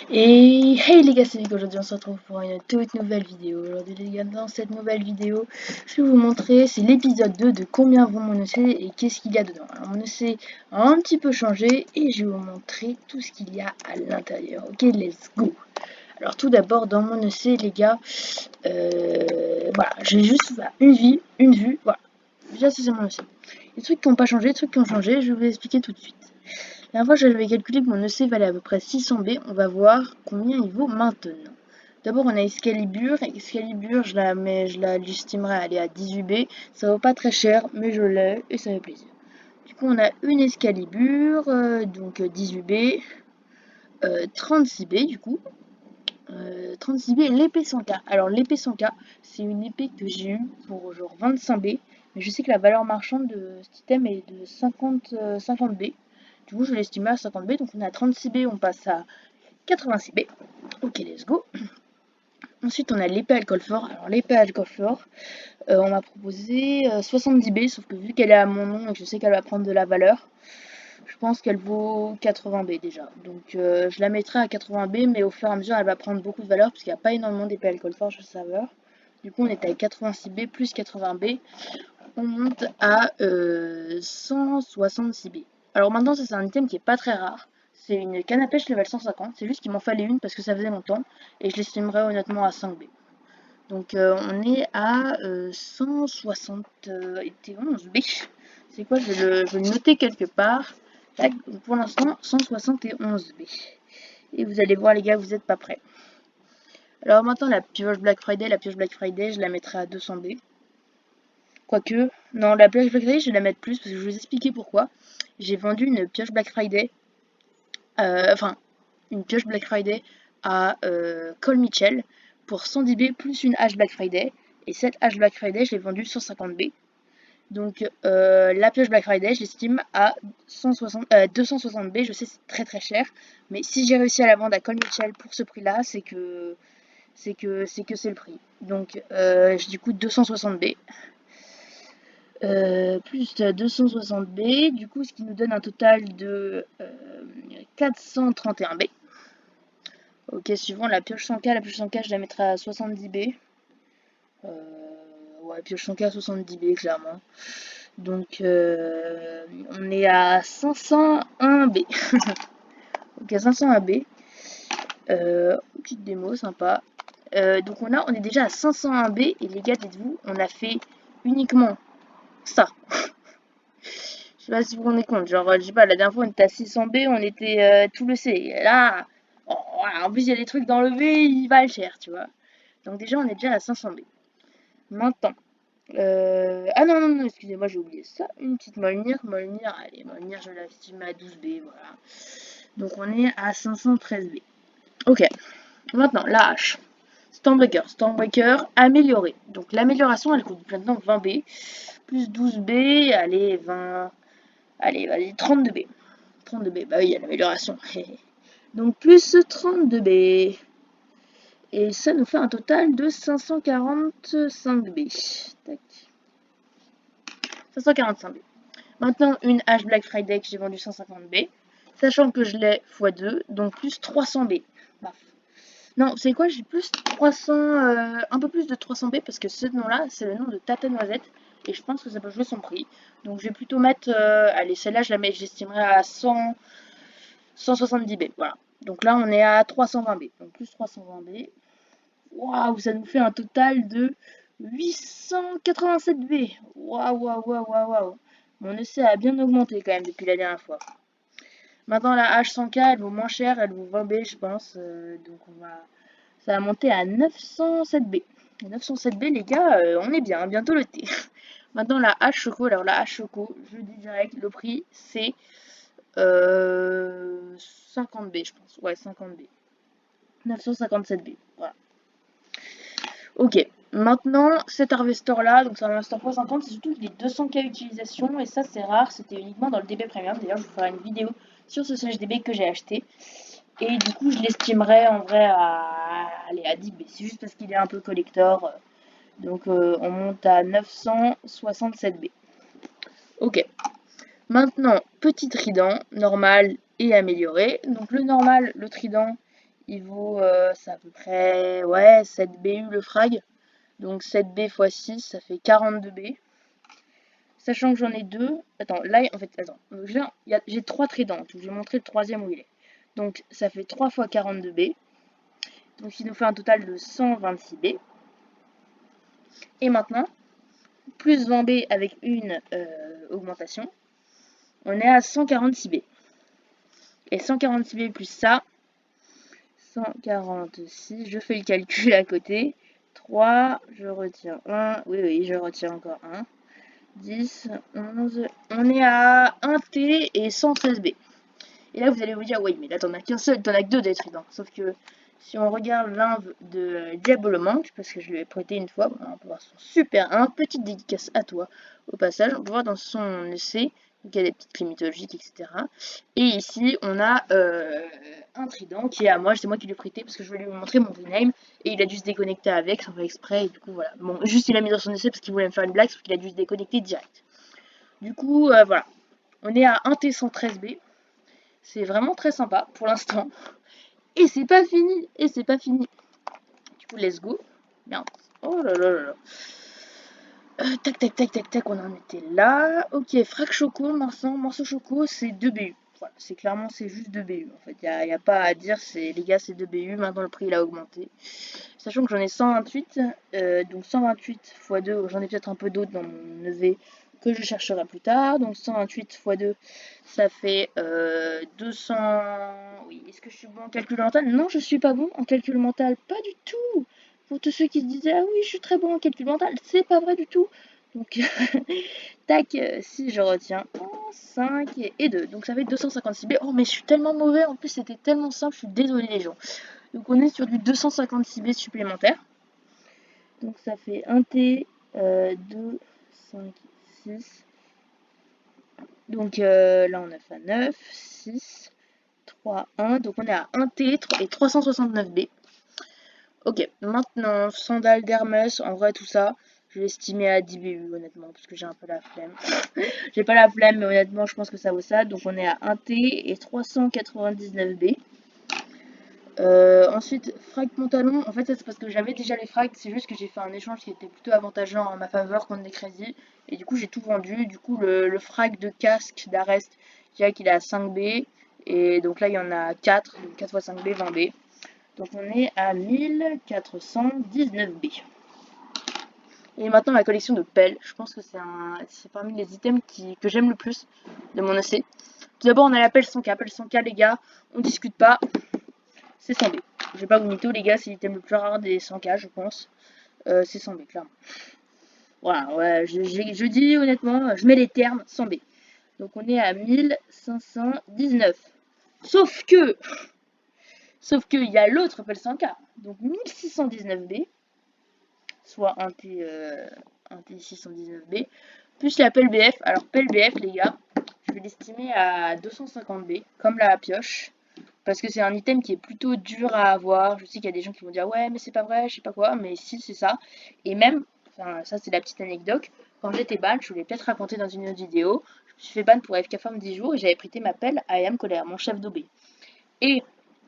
Et hey les gars, c'est Nick, aujourd'hui on se retrouve pour une toute nouvelle vidéo. Aujourd'hui les gars, dans cette nouvelle vidéo, je vais vous montrer, c'est l'épisode 2 de combien vaut mon EC et qu'est-ce qu'il y a dedans. Alors mon EC a un petit peu changé et je vais vous montrer tout ce qu'il y a à l'intérieur. Ok, let's go. Alors tout d'abord dans mon EC les gars, voilà, j'ai juste une vie, une vue, voilà. Déjà ça c'est mon EC. Les trucs qui n'ont pas changé, les trucs qui ont changé, je vais vous expliquer tout de suite. La dernière fois, j'avais calculé que mon EC valait à peu près 600 B. On va voir combien il vaut maintenant. D'abord, on a Excalibur. Excalibur, j'estimerais aller à 18 B. Ça vaut pas très cher, mais je l'ai et ça fait plaisir. Du coup, on a une Excalibur, donc 18 B, 36 B du coup. 36 B, l'épée 100K. Alors, l'épée 100K, c'est une épée que j'ai eue pour genre 25 B. Mais je sais que la valeur marchande de cet item est de 50 B. Du coup, je l'estimais à 50 B. Donc, on a 36 B, on passe à 86 B. Ok, let's go. Ensuite, on a l'épée alcool fort. Alors, l'épée alcool fort, on m'a proposé 70 B. Sauf que vu qu'elle est à mon nom et que je sais qu'elle va prendre de la valeur, je pense qu'elle vaut 80 B déjà. Donc, je la mettrai à 80 B. Mais au fur et à mesure, elle va prendre beaucoup de valeur. Parce qu'il n'y a pas énormément d'épée alcool fort, je sais saveur. Du coup, on est à 86 B plus 80 B. On monte à 166 B. Alors maintenant, ça c'est un item qui est pas très rare. C'est une canne à pêche level 150. C'est juste qu'il m'en fallait une parce que ça faisait longtemps. Et je l'estimerais honnêtement à 5 B. Donc on est à 171 B. C'est quoi, je vais le noter quelque part. Tac, pour l'instant, 171 B. Et vous allez voir les gars, vous n'êtes pas prêts. Alors maintenant, la pioche Black Friday, je la mettrai à 200 B. Quoique, non, la pioche Black Friday, je vais la mettre plus parce que je vais vous expliquer pourquoi. J'ai vendu une pioche Black Friday, une pioche Black Friday à Col Mitchell pour 110 B plus une hache Black Friday. Et cette hache Black Friday, je l'ai vendue 150 B. Donc la pioche Black Friday, j'estime à 260 B. Je sais, c'est très très cher. Mais si j'ai réussi à la vendre à Col Mitchell pour ce prix-là, c'est que c'est le prix. Donc du coup 260 B. Plus 260 B, du coup ce qui nous donne un total de 431 B. Ok, suivant la pioche 100K, je la mettrai à 70 B. Ouais, pioche 100K à 70 B, clairement. Donc on est à 501 B. Ok, 501 B. Petite démo sympa. Donc on est déjà à 501 B et les gars, dites-vous, on a fait uniquement ça. Je sais pas si vous vous rendez compte, genre, je sais pas, la dernière fois on était à 600 B, on était tout le C. Et là, oh, voilà, en plus il y a des trucs dans le V, il valent cher, tu vois. Donc déjà on est déjà à 500 B. Maintenant, ah non, non, non, excusez-moi, j'ai oublié ça. Une petite Molnir, allez, Molnir, je l'estime à 12 B, voilà. Donc on est à 513 B. Ok, maintenant la hache. Stormbreaker amélioré. Donc l'amélioration elle coûte maintenant 20 B. Plus 12 B, allez, 20. Allez, vas-y, 32 B. 32 B, bah oui, il y a l'amélioration. Donc plus 32 B. Et ça nous fait un total de 545 B. Tac. 545 B. Maintenant, une hache Black Friday que j'ai vendue 150 B. Sachant que je l'ai x2, donc plus 300 B. Baf. Non, c'est quoi, j'ai plus 300, un peu plus de 300 B parce que ce nom-là, c'est le nom de Tata Noisette. Et je pense que ça peut jouer son prix. Donc je vais plutôt mettre, allez, celle-là, j'estimerai à 170 B. Voilà. Donc là, on est à 320 B. Donc plus 320 B. Waouh, ça nous fait un total de 887 B. Waouh, waouh, waouh, waouh, waouh. Mon essai a bien augmenté quand même depuis la dernière fois. Maintenant, la H100K, elle vaut moins cher, elle vaut 20 B, je pense. Donc ça va monter à 907 B. 907 B, les gars, on est bien, bientôt le thé. Maintenant, la H Choco. Alors, la H Choco, je dis direct, le prix, c'est 50 B, je pense. Ouais, 50 B. 957 B. Voilà. Ok. Maintenant, cet harvester là, donc c'est un harvester x50, c'est surtout qu'il est 200K utilisation et ça c'est rare, c'était uniquement dans le DB Premium. D'ailleurs, je vous ferai une vidéo sur ce CHDB que j'ai acheté. Et du coup, je l'estimerais en vrai à 10 B. C'est juste parce qu'il est un peu collector. Donc, on monte à 967 B. Ok. Maintenant, petit trident, normal et amélioré. Donc, le normal, le trident, Il vaut, c'est à peu près, ouais, 7 BU le frag. Donc 7 B x 6, ça fait 42 B. Sachant que j'en ai deux. Attends, là, en fait, attends. J'ai 3 tridents en tout. Je vais montrer le troisième où il est. Donc ça fait 3 fois 42 B. Donc il nous fait un total de 126 B. Et maintenant, plus 20 B avec une augmentation, on est à 146 B. Et 146 B plus ça, 146, je fais le calcul à côté. 3, je retire 1. Oui, oui, je retire encore 1. 10, 11. On est à 1 T et 113 B. Et là, vous allez vous dire, oui, mais là, t'en as qu'un seul, t'en as que deux des tridents. Sauf que si on regarde l'inv de Diabolomanque, parce que je lui ai prêté une fois, on peut voir son super 1, petite dédicace à toi au passage, on peut voir dans son essai, donc il y a des petites clés mythologiques, etc. Et ici, on a un trident qui est à moi, c'est moi qui lui ai prêté parce que je voulais lui montrer mon rename, et il a dû se déconnecter avec, sans faire exprès, et du coup, voilà. Bon, juste il a mis dans son essai parce qu'il voulait me faire une blague, sauf qu'il a dû se déconnecter direct. Du coup, voilà. On est à 1 T113B. C'est vraiment très sympa pour l'instant. Et c'est pas fini. Et c'est pas fini. Du coup, let's go. Merde. Oh là là là là. Tac, tac, tac, tac, tac. On en était là. Ok, frac choco, morceau choco, c'est 2 BU. Voilà, c'est clairement, c'est juste 2 BU. En fait, il n'y a pas à dire. Les gars, c'est 2 BU. Maintenant, le prix, il a augmenté. Sachant que j'en ai 128. Donc 128 x 2. J'en ai peut-être un peu d'autres dans mon EV que je chercherai plus tard. Donc 128 x 2, ça fait 200... Oui, est-ce que je suis bon en calcul mental? Non, je suis pas bon en calcul mental, pas du tout. Pour tous ceux qui se disaient, ah oui, je suis très bon en calcul mental, c'est pas vrai du tout. Donc, tac, si je retiens 1, 5 et 2. Donc ça fait 256 B. Oh, mais je suis tellement mauvais, en plus c'était tellement simple, je suis désolée les gens. Donc on est sur du 256 B supplémentaire. Donc ça fait 1 T, 2, 5, 6. Donc là on a fait 9, 6, 3, 1. Donc on est à 1 T et 369 B. Ok, maintenant, sandales d'Hermès, en vrai tout ça, je vais estimer à 10 BU honnêtement, parce que j'ai un peu la flemme. J'ai pas la flemme, mais honnêtement je pense que ça vaut ça. Donc on est à 1 T et 399 B. Ensuite, frag pantalon, en fait ça c'est parce que j'avais déjà les frags, c'est juste que j'ai fait un échange qui était plutôt avantageux en ma faveur contre des crédits, et du coup j'ai tout vendu. Du coup le frag de casque d'Arrest, je dirais qu'il est à 5 B, et donc là il y en a 4, donc 4 x 5 B, 20 B. Donc on est à 1419 B. Et maintenant ma collection de pelles, je pense que c'est parmi les items que j'aime le plus de mon EC. Tout d'abord on a la pelle 100K, pelle 100K les gars, on discute pas, c'est 100 B. Je vais pas vous mytho, les gars, c'est l'item le plus rare des 100K, je pense. C'est 100 B, clairement. Voilà, ouais, je dis honnêtement, je mets les termes 100 B. Donc on est à 1519. Sauf que, il y a l'autre appel 100K. Donc 1619 B, soit un T 619 B, plus l'appel BF. Alors, appel BF, les gars, je vais l'estimer à 250 B, comme la pioche. Parce que c'est un item qui est plutôt dur à avoir. Je sais qu'il y a des gens qui vont dire ouais mais c'est pas vrai, je sais pas quoi, mais si c'est ça. Et même, enfin ça c'est la petite anecdote, quand j'étais ban, je vous l'ai peut-être raconté dans une autre vidéo, je me suis fait ban pour FK Farm 10 jours et j'avais prêté ma pelle à Ayam Colère, mon chef d'OB. Et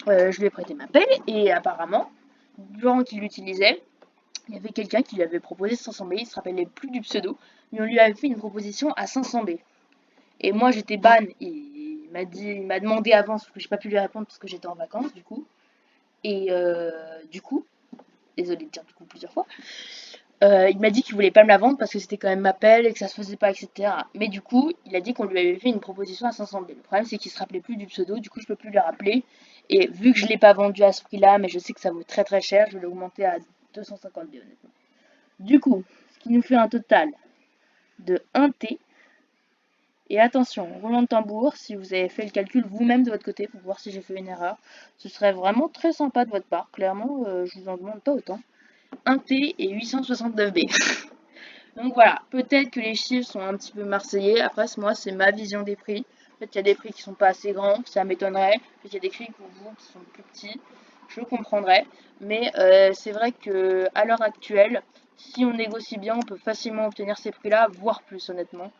je lui ai prêté ma pelle et apparemment, durant qu'il l'utilisait, il y avait quelqu'un qui lui avait proposé 500 B, il se rappelait plus du pseudo, mais on lui avait fait une proposition à 500 B. Et moi j'étais ban, il m'a demandé avant, sauf que j'ai pas pu lui répondre parce que j'étais en vacances du coup. Et du coup, désolé de dire du coup plusieurs fois, il m'a dit qu'il voulait pas me la vendre parce que c'était quand même ma pelle et que ça se faisait pas, etc. Mais du coup, il a dit qu'on lui avait fait une proposition à 500 B. Le problème c'est qu'il se rappelait plus du pseudo, du coup je peux plus le rappeler. Et vu que je l'ai pas vendu à ce prix-là, mais je sais que ça vaut très très cher, je vais l'augmenter à 250 B honnêtement. Du coup, ce qui nous fait un total de 1 T. Et attention, roulement de tambour, si vous avez fait le calcul vous-même de votre côté pour voir si j'ai fait une erreur, ce serait vraiment très sympa de votre part. Clairement, je vous en demande pas autant. 1 T et 869 B. Donc voilà, peut-être que les chiffres sont un petit peu marseillais. Après, moi, c'est ma vision des prix. Peut-être qu'il y a des prix qui sont pas assez grands, ça m'étonnerait. Peut-être qu'il y a des prix pour vous qui sont plus petits, je comprendrais. Mais c'est vrai que à l'heure actuelle, si on négocie bien, on peut facilement obtenir ces prix-là, voire plus honnêtement.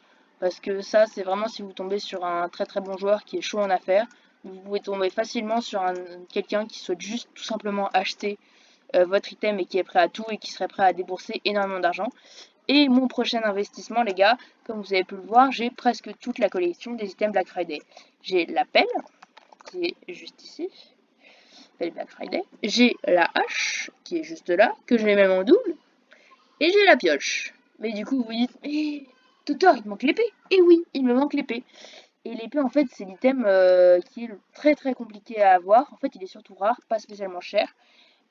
Parce que ça, c'est vraiment si vous tombez sur un très très bon joueur qui est chaud en affaires. vous pouvez tomber facilement sur quelqu'un qui souhaite juste tout simplement acheter votre item et qui est prêt à tout et qui serait prêt à débourser énormément d'argent. Et mon prochain investissement, les gars, comme vous avez pu le voir, j'ai presque toute la collection des items Black Friday. J'ai la pelle, qui est juste ici, pelle Black Friday. J'ai la hache, qui est juste là, que j'ai même en double. Et j'ai la pioche. Mais du coup, vous vous dites, mais Totor, il te manque l'épée. Et oui, il me manque l'épée. Et l'épée, en fait, c'est l'item qui est très très compliqué à avoir. En fait, il est surtout rare, pas spécialement cher.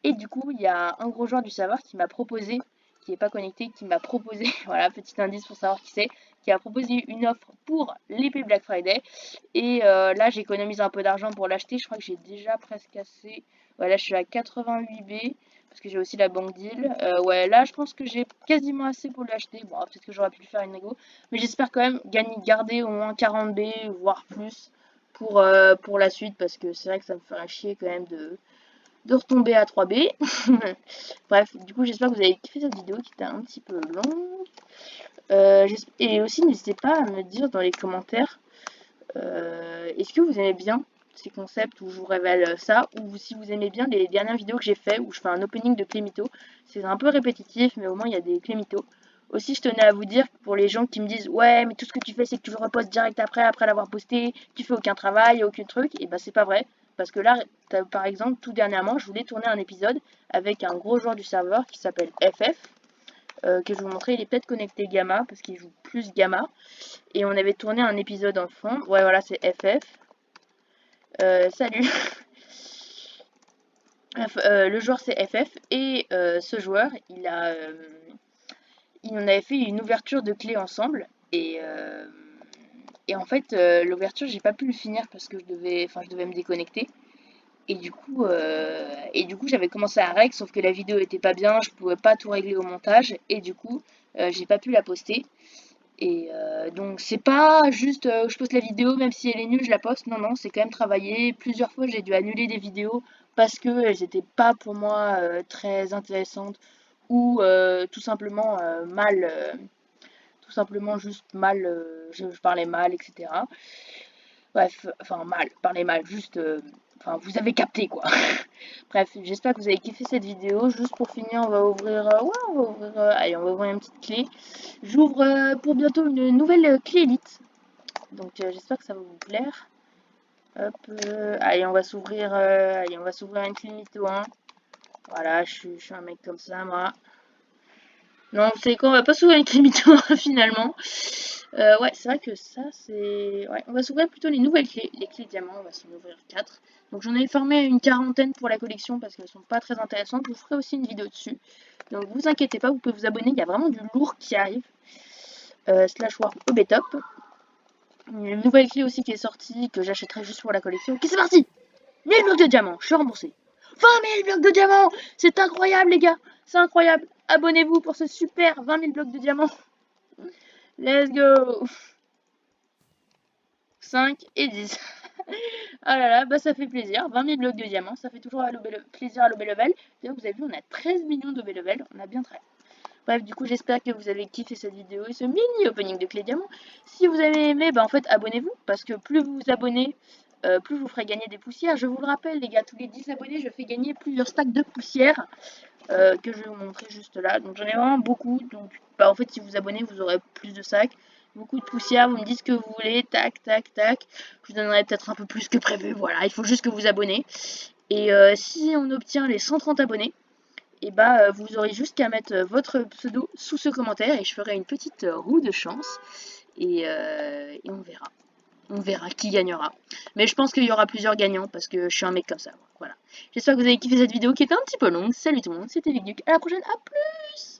Et du coup, il y a un gros joueur du serveur qui m'a proposé, qui n'est pas connecté, qui m'a proposé, voilà, petit indice pour savoir qui c'est, qui a proposé une offre pour l'épée Black Friday. Et là, j'économise un peu d'argent pour l'acheter. Je crois que j'ai déjà presque assez. Voilà, je suis à 88 B, parce que j'ai aussi la banque deal. Ouais, là, je pense que j'ai quasiment assez pour l'acheter. Bon, peut-être que j'aurais pu le faire une négo. Mais j'espère quand même gagner, garder au moins 40 B, voire plus, pour la suite, parce que c'est vrai que ça me ferait chier quand même de retomber à 3B. Bref, du coup, j'espère que vous avez kiffé cette vidéo qui était un petit peu longue. Et aussi, n'hésitez pas à me dire dans les commentaires est-ce que vous aimez bien ces concepts où je vous révèle ça, ou si vous aimez bien les dernières vidéos que j'ai fait où je fais un opening de clé mytho. C'est un peu répétitif, mais au moins il y a des clés mytho. Aussi, je tenais à vous dire que pour les gens qui me disent ouais, mais tout ce que tu fais, c'est que tu le repostes direct après l'avoir posté, tu fais aucun travail, aucun truc, et bah c'est pas vrai. Parce que là, par exemple, tout dernièrement, je voulais tourner un épisode avec un gros joueur du serveur qui s'appelle FF, que je vous montrer. Il est peut-être connecté Gamma, parce qu'il joue plus Gamma. Et on avait tourné un épisode en fond. Ouais, voilà, c'est FF. Salut. Le joueur c'est FF et ce joueur, il en avait fait une ouverture de clé ensemble et en fait l'ouverture j'ai pas pu le finir parce que je devais me déconnecter et du coup j'avais commencé à règle sauf que la vidéo était pas bien, je pouvais pas tout régler au montage et du coup j'ai pas pu la poster. Et donc c'est pas juste je poste la vidéo, même si elle est nulle, je la poste. Non, non, c'est quand même travaillé. Plusieurs fois, j'ai dû annuler des vidéos parce que elles n'étaient pas pour moi très intéressantes ou tout simplement mal, tout simplement juste mal, je parlais mal, etc. Bref, enfin mal, parler mal, juste, enfin vous avez capté quoi. Bref, j'espère que vous avez kiffé cette vidéo. Juste pour finir, on va ouvrir, ouais, on va ouvrir, allez, on va ouvrir une petite clé. J'ouvre pour bientôt une nouvelle clé élite. Donc j'espère que ça va vous plaire. Hop, allez, on va s'ouvrir, allez, on va s'ouvrir une clé mytho 1. Voilà, je suis un mec comme ça, moi. Non, vous savez quoi, on va pas s'ouvrir une clé mytho 1 finalement. Ouais, c'est vrai que ça, c'est... Ouais, on va s'ouvrir plutôt les nouvelles clés. Les clés diamants, on va s'en ouvrir 4. Donc j'en ai formé une quarantaine pour la collection parce qu'elles sont pas très intéressantes. Je vous ferai aussi une vidéo dessus. Donc vous inquiétez pas, vous pouvez vous abonner. Il y a vraiment du lourd qui arrive. Slash Warp Obetop. Une nouvelle clé aussi qui est sortie, que j'achèterai juste pour la collection. Ok, c'est parti! 1000 blocs de diamants, je suis remboursé. 20 000 blocs de diamants! C'est incroyable, les gars! C'est incroyable! Abonnez-vous pour ce super 20 000 blocs de diamants. Let's go! 5 et 10. Ah là là, bah ça fait plaisir. 20 000 blocs de diamants, ça fait toujours plaisir à l'OB level. D'ailleurs, vous avez vu, on a 13 millions d'OB level, on a bien travaillé. Bref, du coup, j'espère que vous avez kiffé cette vidéo et ce mini opening de clé diamant. Si vous avez aimé, bah en fait, abonnez-vous, parce que plus vous vous abonnez, plus je vous ferai gagner des poussières. Je vous le rappelle, les gars, tous les 10 abonnés, je fais gagner plusieurs stacks de poussières, que je vais vous montrer juste là. Donc j'en ai vraiment beaucoup, donc bah en fait, si vous abonnez, vous aurez plus de sacs. Beaucoup de poussière, vous me dites ce que vous voulez, tac, tac, tac. Je vous donnerai peut-être un peu plus que prévu, voilà, il faut juste que vous abonnez. Et si on obtient les 130 abonnés, et bah vous aurez juste qu'à mettre votre pseudo sous ce commentaire et je ferai une petite roue de chance et on verra. On verra qui gagnera. Mais je pense qu'il y aura plusieurs gagnants parce que je suis un mec comme ça. Voilà. J'espère que vous avez kiffé cette vidéo qui était un petit peu longue. Salut tout le monde, c'était Vic Duc. À la prochaine, à plus!